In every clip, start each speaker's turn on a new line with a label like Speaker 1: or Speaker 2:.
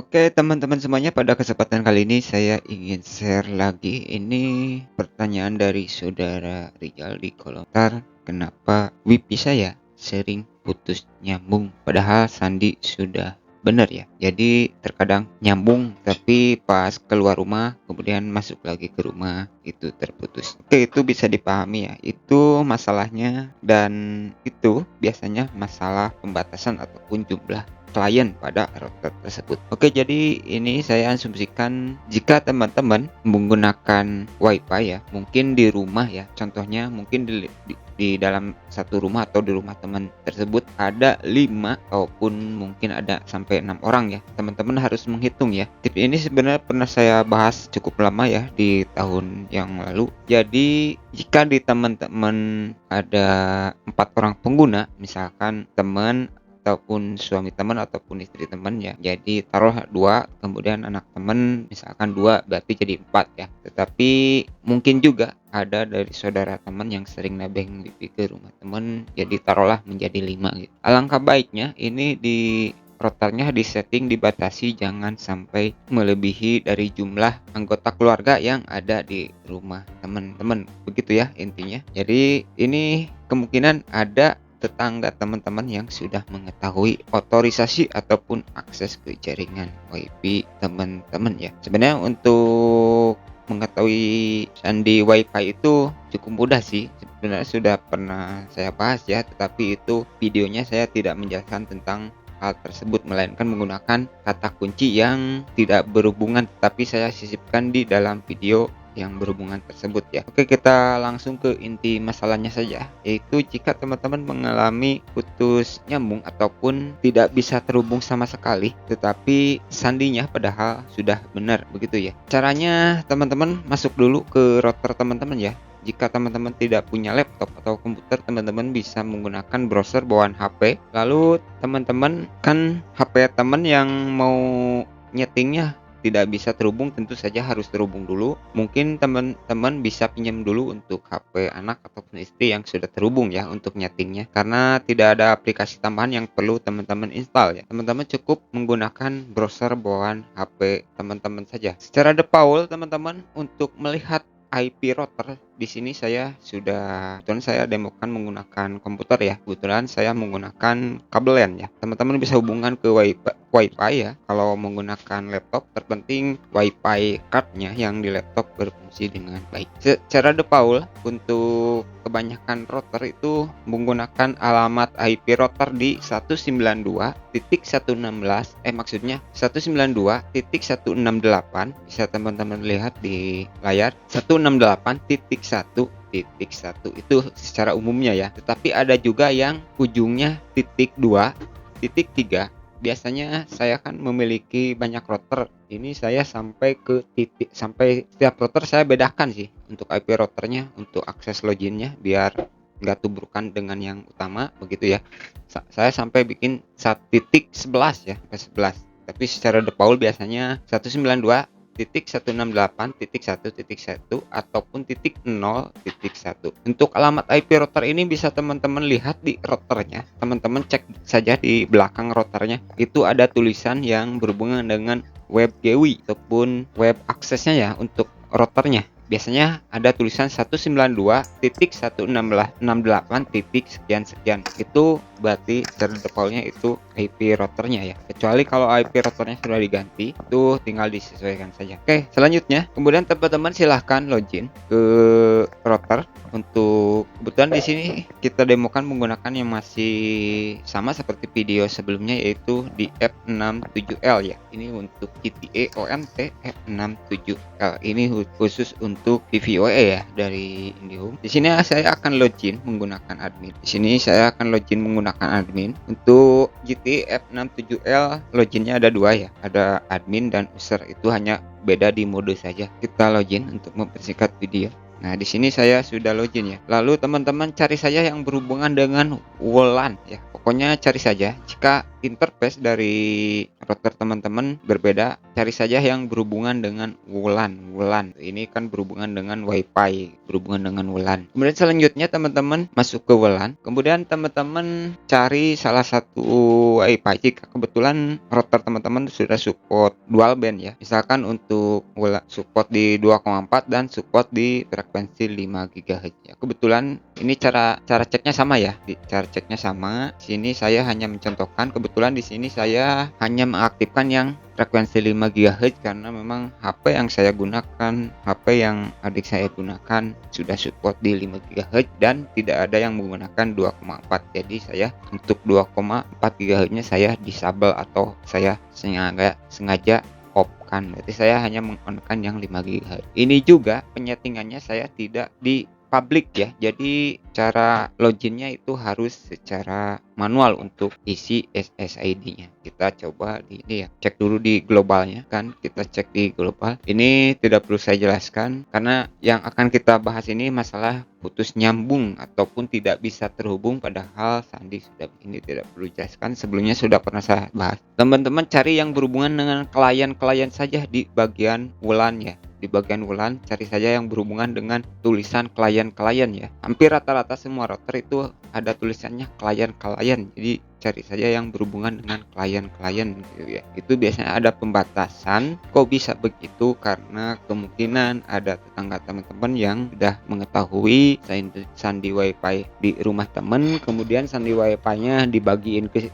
Speaker 1: Oke, teman-teman semuanya, pada kesempatan kali ini saya ingin share lagi ini pertanyaan dari saudara Rijal di kolom komentar. Kenapa WiFi saya sering putus nyambung padahal sandi sudah benar ya. Jadi terkadang nyambung tapi pas keluar rumah kemudian masuk lagi ke rumah itu terputus. Oke, itu bisa dipahami ya. Itu masalahnya, dan itu biasanya masalah pembatasan ataupun jumlah klien pada router tersebut. Oke, jadi ini saya asumsikan jika teman-teman menggunakan WiFi ya, mungkin di rumah ya. Contohnya mungkin di dalam satu rumah atau di rumah teman tersebut ada 5 ataupun mungkin ada sampai 6 orang ya. Teman-teman harus menghitung ya. Tip ini sebenarnya pernah saya bahas cukup lama ya di tahun yang lalu. Jadi jika di teman-teman ada 4 orang pengguna, misalkan teman ataupun suami teman ataupun istri teman ya. Jadi taruh 2, kemudian anak teman misalkan 2, berarti jadi 4 ya. Tetapi mungkin juga ada dari saudara teman yang sering nebeng WiFi ke rumah teman, jadi taruhlah menjadi 5 gitu. Alangkah baiknya ini di routernya disetting dibatasi jangan sampai melebihi dari jumlah anggota keluarga yang ada di rumah teman-teman. Begitu ya intinya. Jadi ini kemungkinan ada tetangga teman-teman yang sudah mengetahui otorisasi ataupun akses ke jaringan WiFi teman-teman ya. Sebenarnya untuk mengetahui sandi WiFi itu cukup mudah sih. Sebenarnya sudah pernah saya bahas ya, tetapi itu videonya saya tidak menjelaskan tentang hal tersebut, melainkan menggunakan kata kunci yang tidak berhubungan, tapi saya sisipkan di dalam video yang berhubungan tersebut ya. Oke, kita langsung ke inti masalahnya saja, yaitu jika teman-teman mengalami putus nyambung ataupun tidak bisa terhubung sama sekali tetapi sandinya padahal sudah benar, begitu ya. Caranya teman-teman masuk dulu ke router teman-teman ya. Jika teman-teman tidak punya laptop atau komputer, teman-teman bisa menggunakan browser bawaan HP. Lalu teman-teman kan HP teman yang mau nyetingnya tidak bisa terhubung, tentu saja harus terhubung dulu. Mungkin teman-teman bisa pinjam dulu untuk HP anak ataupun istri yang sudah terhubung ya untuk nyetingnya, karena tidak ada aplikasi tambahan yang perlu teman-teman install ya. Teman-teman cukup menggunakan browser bawaan HP teman-teman saja. Secara default teman-teman untuk melihat IP router di sini saya kebetulan saya demokan menggunakan komputer ya. Kebetulan saya menggunakan kabel LAN ya. Teman-teman bisa hubungkan ke WiFi ya. Kalau menggunakan laptop, terpenting WiFi cardnya yang di laptop berfungsi dengan baik. Secara default untuk kebanyakan router itu menggunakan alamat IP router di 192.116 bisa teman-teman lihat di layar. 168.1.1 itu secara umumnya ya, tetapi ada juga yang ujungnya titik 2, titik 3. Biasanya saya kan memiliki banyak router. Ini saya sampai setiap router saya bedakan sih untuk IP routernya, untuk akses loginnya biar nggak tubrukan dengan yang utama, begitu ya. Saya sampai bikin 1.11 ya, sampai 11. Tapi secara default biasanya 192.168.1.1 ataupun titik 0.1. Untuk alamat IP router ini bisa teman-teman lihat di routernya. Teman-teman cek saja di belakang routernya. Itu ada tulisan yang berhubungan dengan web GUI ataupun web aksesnya ya untuk routernya. Biasanya ada tulisan 192.168. Itu berarti secara defaultnya itu IP routernya ya. Kecuali kalau IP routernya sudah diganti, itu tinggal disesuaikan saja. Oke, selanjutnya kemudian teman-teman silahkan login ke router. Untuk kebetulan di sini kita demokan menggunakan yang masih sama seperti video sebelumnya, yaitu di F67L ya. Ini untuk GTA ONT F67L. Ini khusus untuk PVOE ya dari IndiHome. Di sini saya akan login menggunakan admin. Di sini saya akan login menggunakan admin. Untuk GTA F67L loginnya ada 2 ya. Ada admin dan user, itu hanya beda di mode saja. Kita login untuk mempersingkat video. Nah, di sini saya sudah login ya. Lalu teman-teman cari saja yang berhubungan dengan WLAN ya. Pokoknya cari saja jika interface dari router teman-teman berbeda, cari saja yang berhubungan dengan WLAN. Ini kan berhubungan dengan WiFi, berhubungan dengan WLAN. Kemudian selanjutnya teman-teman masuk ke WLAN. Kemudian teman-teman cari salah satu WiFi jika kebetulan router teman-teman sudah support dual band ya. Misalkan untuk WLAN support di 2,4 dan support di frekuensi 5 GHz ya. Kebetulan ini cara ceknya sama ya. Cara ceknya sama. Sini saya hanya mencontohkan, kebetulan di sini saya hanya mengaktifkan yang frekuensi 5 GHz karena memang HP yang saya gunakan, HP yang adik saya gunakan sudah support di 5 GHz dan tidak ada yang menggunakan 2,4. Jadi saya untuk 2,4 GHz-nya saya disable atau saya sengaja off kan. Berarti saya hanya menggunakan yang 5 GHz. Ini juga penyetingannya saya tidak di public ya, jadi cara loginnya itu harus secara manual untuk isi SSID-nya. Kita coba di ini ya, cek dulu di globalnya kan, kita cek di global. Ini tidak perlu saya jelaskan karena yang akan kita bahas ini masalah putus nyambung ataupun tidak bisa terhubung, padahal sandi sudah ini tidak perlu jelaskan, sebelumnya sudah pernah saya bahas. Teman-teman cari yang berhubungan dengan klien-klien saja di bagian WLAN ya. Di bagian WLAN cari saja yang berhubungan dengan tulisan klien-klien ya. Hampir rata-rata semua router itu ada tulisannya klien-klien. Jadi cari saja yang berhubungan dengan klien-klien gitu ya. Itu biasanya ada pembatasan. Kok bisa begitu? Karena kemungkinan ada tetangga teman-teman yang sudah mengetahui sandi WiFi di rumah teman, kemudian sandi WiFi-nya dibagiin ke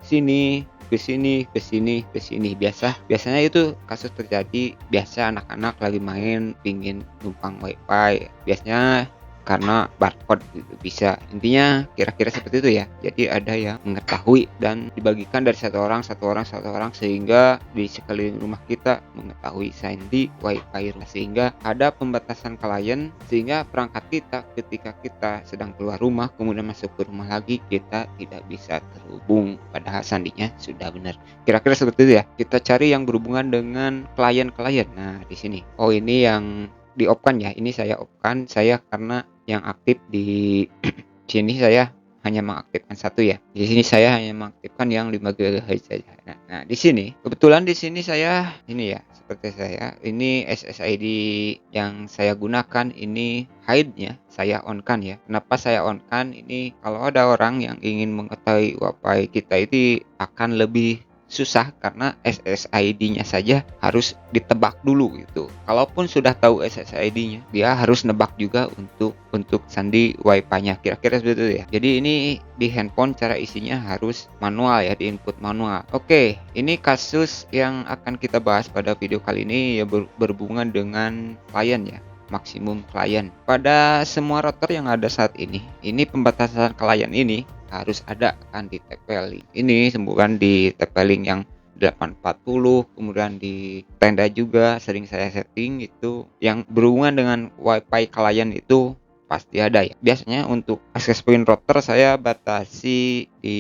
Speaker 1: sini, ke sini. Biasanya itu kasus terjadi. Biasa anak-anak lagi main pingin numpang WiFi, biasanya karena barcode gitu bisa. Intinya kira-kira seperti itu ya. Jadi ada yang mengetahui dan dibagikan dari satu orang sehingga di sekeliling rumah kita mengetahui sandi WiFi, sehingga ada pembatasan klien, sehingga perangkat kita ketika kita sedang keluar rumah kemudian masuk ke rumah lagi kita tidak bisa terhubung padahal sandinya sudah benar. Kira-kira seperti itu ya. Kita cari yang berhubungan dengan klien-klien. Nah, di sini. Oh, ini yang di off kan ya. Ini saya off kan, saya karena yang aktif di sini saya hanya mengaktifkan satu ya. Di sini saya hanya mengaktifkan yang 5 GHz saja. Nah, di sini kebetulan di sini saya ini ya, seperti saya ini SSID yang saya gunakan ini hide-nya saya on kan ya. Kenapa saya on kan? Ini kalau ada orang yang ingin mengetahui WiFi kita itu akan lebih susah karena SSID-nya saja harus ditebak dulu gitu. Kalaupun sudah tahu SSID-nya, dia harus nebak juga untuk sandi WiFi-nya. Kira-kira seperti itu ya. Jadi ini di handphone cara isinya harus manual ya, di input manual. Oke, ini kasus yang akan kita bahas pada video kali ini ya, berhubungan dengan klien ya. Maksimum klien pada semua router yang ada saat ini pembatasan klien ini harus ada kan di TP-Link. Ini sembuhkan di TP-Link yang 840, kemudian di tenda juga sering saya setting itu yang berhubungan dengan WiFi klien itu pasti ada ya. Biasanya untuk access point router saya batasi di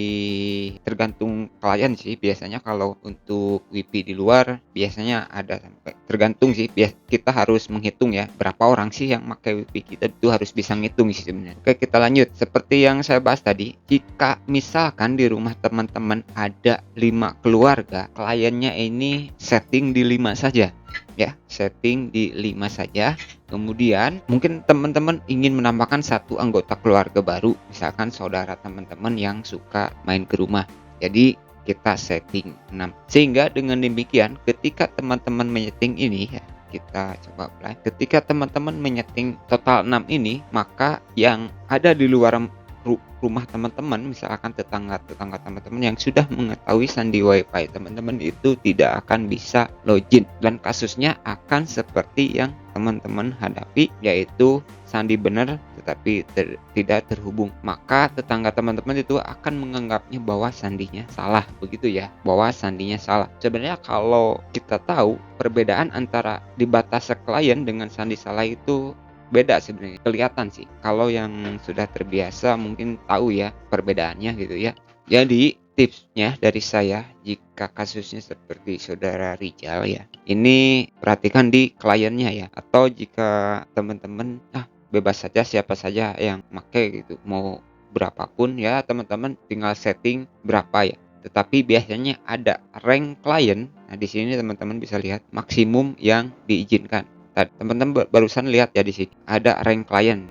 Speaker 1: tergantung klien sih. Biasanya kalau untuk WiFi di luar biasanya ada sampai tergantung sih. Kita harus menghitung ya berapa orang sih yang pakai WiFi, kita itu harus bisa ngitung sih sebenarnya. Oke, kita lanjut. Seperti yang saya bahas tadi, jika misalkan di rumah teman-teman ada 5 keluarga, kliennya ini setting di 5 saja. Ya, setting di 5 saja. Kemudian mungkin teman-teman ingin menambahkan satu anggota keluarga baru, misalkan saudara teman-teman yang suka main ke rumah. Jadi kita setting 6. Sehingga dengan demikian ketika teman-teman menyeting ini ya, kita coba apply. Ketika teman-teman menyeting total 6 ini, maka yang ada di luar rumah teman-teman, misalkan tetangga teman-teman yang sudah mengetahui sandi WiFi teman-teman itu tidak akan bisa login, dan kasusnya akan seperti yang teman-teman hadapi, yaitu sandi benar tetapi tidak terhubung. Maka tetangga teman-teman itu akan menganggapnya bahwa sandinya salah, begitu ya, bahwa sandinya salah. Sebenarnya kalau kita tahu perbedaan antara dibatasi klien dengan sandi salah itu beda sebenarnya, kelihatan sih. Kalau yang sudah terbiasa mungkin tahu ya perbedaannya gitu ya. Jadi tipsnya dari saya, jika kasusnya seperti saudara Rijal ya, ini perhatikan di kliennya ya. Atau jika teman-teman bebas saja siapa saja yang pakai gitu, mau berapapun ya, teman-teman tinggal setting berapa ya. Tetapi biasanya ada rank klien. Nah, di sini teman-teman bisa lihat maksimum yang diizinkan. Teman-teman barusan lihat ya, di sini ada rank klien.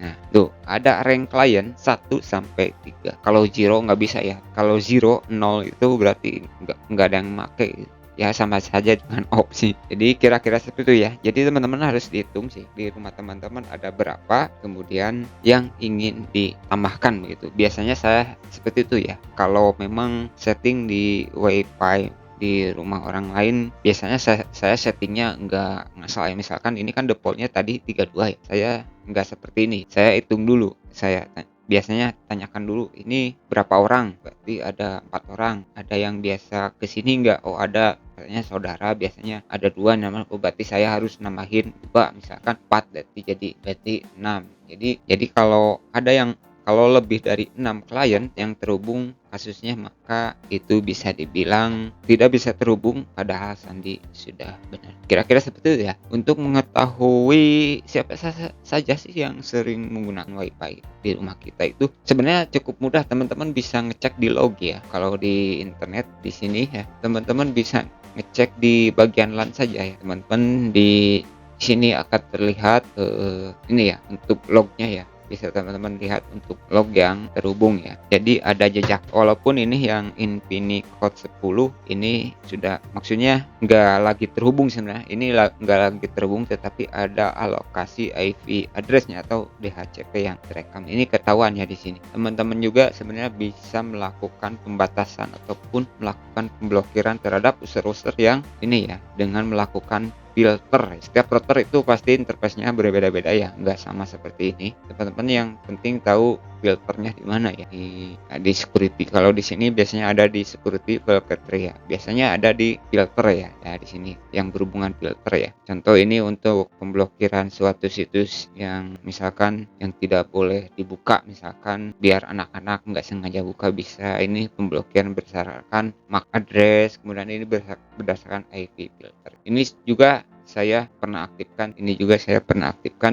Speaker 1: Nah, tuh ada rank klien 1 sampai 3. Kalau zero nggak bisa ya. Kalau zero 0 itu berarti nggak ada yang make. Ya sama saja dengan opsi. Jadi kira-kira seperti itu ya. Jadi teman-teman harus dihitung sih di rumah teman-teman ada berapa, kemudian yang ingin ditambahkan begitu. Biasanya saya seperti itu ya. Kalau memang setting di WiFi di rumah orang lain, biasanya saya settingnya nggak ngasal ya. Misalkan ini kan defaultnya tadi 32 ya. Saya nggak seperti ini. Saya hitung dulu. Biasanya tanyakan dulu ini berapa orang, berarti ada 4 orang. Ada yang biasa kesini nggak? Oh ada, katanya saudara biasanya ada 2 nama. Oh berarti saya harus nambahin 2, misalkan 4 berarti 6. Jadi kalau lebih dari 6 klien yang terhubung kasusnya, maka itu bisa dibilang tidak bisa terhubung padahal sandi sudah benar. Kira-kira seperti itu ya. Untuk mengetahui siapa saja sih yang sering menggunakan WiFi di rumah kita, itu sebenarnya cukup mudah. Teman-teman bisa ngecek di log ya. Kalau di internet di sini ya, teman-teman bisa ngecek di bagian LAN saja ya. Teman-teman di sini akan terlihat ini ya, untuk lognya ya. Bisa teman-teman lihat untuk log yang terhubung ya. Jadi ada jejak, walaupun ini yang Infinicode 10 ini sudah, maksudnya nggak lagi terhubung sebenarnya. Ini nggak lagi terhubung, tetapi ada alokasi IP addressnya atau DHCP yang terekam. Ini ketahuan ya di sini. Teman-teman juga sebenarnya bisa melakukan pembatasan ataupun melakukan pemblokiran terhadap user-user yang ini ya, dengan melakukan filter. Setiap router itu pasti interface-nya berbeda-beda ya, nggak sama seperti ini. Teman-teman yang penting tahu filternya di mana ya, di security. Kalau di sini biasanya ada di security filter ya. Biasanya ada di filter ya. Ya di sini yang berhubungan filter ya. Contoh ini untuk pemblokiran suatu situs yang misalkan yang tidak boleh dibuka, misalkan biar anak-anak nggak sengaja buka, bisa ini pemblokiran berdasarkan MAC address, kemudian ini berdasarkan IP filter. Ini juga saya pernah aktifkan,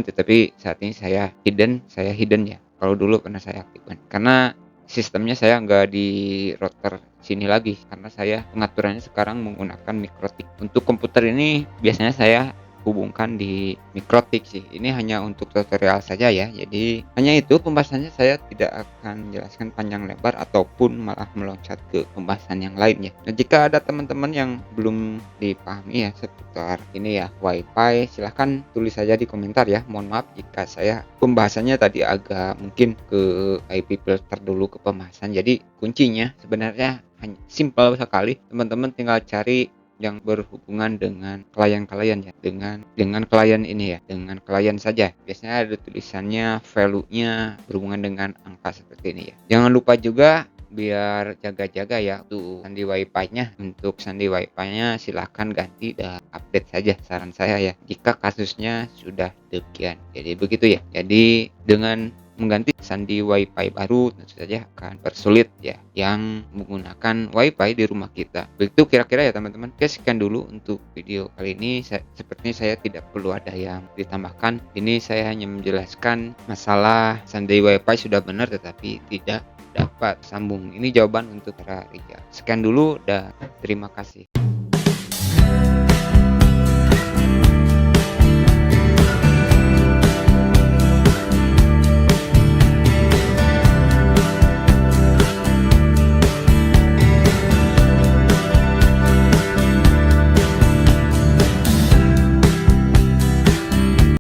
Speaker 1: tetapi saat ini saya hidden ya. Kalau dulu pernah saya aktifkan karena sistemnya saya nggak di router sini lagi, karena saya pengaturannya sekarang menggunakan MikroTik. Untuk komputer ini biasanya saya hubungkan di MikroTik sih. Ini hanya untuk tutorial saja ya. Jadi hanya itu pembahasannya, saya tidak akan menjelaskan panjang lebar ataupun malah meloncat ke pembahasan yang lainnya. Nah, jika ada teman-teman yang belum dipahami ya seputar ini ya WiFi, silahkan tulis saja di komentar ya. Mohon maaf jika saya pembahasannya tadi agak mungkin ke IP filter dulu ke pembahasan. Jadi kuncinya sebenarnya hanya simpel sekali. Teman-teman tinggal cari yang berhubungan dengan klien-klien ya, dengan klien ini ya, dengan klien saja. Biasanya ada tulisannya, value-nya berhubungan dengan angka seperti ini ya. Jangan lupa juga biar jaga-jaga ya tuh sandi WiFi-nya. Untuk sandi WiFi-nya silahkan ganti dan update saja, saran saya ya, jika kasusnya sudah demikian. Jadi begitu ya. Jadi dengan mengganti sandi WiFi baru tentu saja akan bersulit ya yang menggunakan WiFi di rumah kita. Begitu kira-kira ya teman-teman. Oke, sekian dulu untuk video kali ini. Sepertinya saya tidak perlu ada yang ditambahkan. Ini saya hanya menjelaskan masalah sandi WiFi sudah benar tetapi tidak dapat sambung. Ini jawaban untuk para Rijal. Sekian dulu dan terima kasih.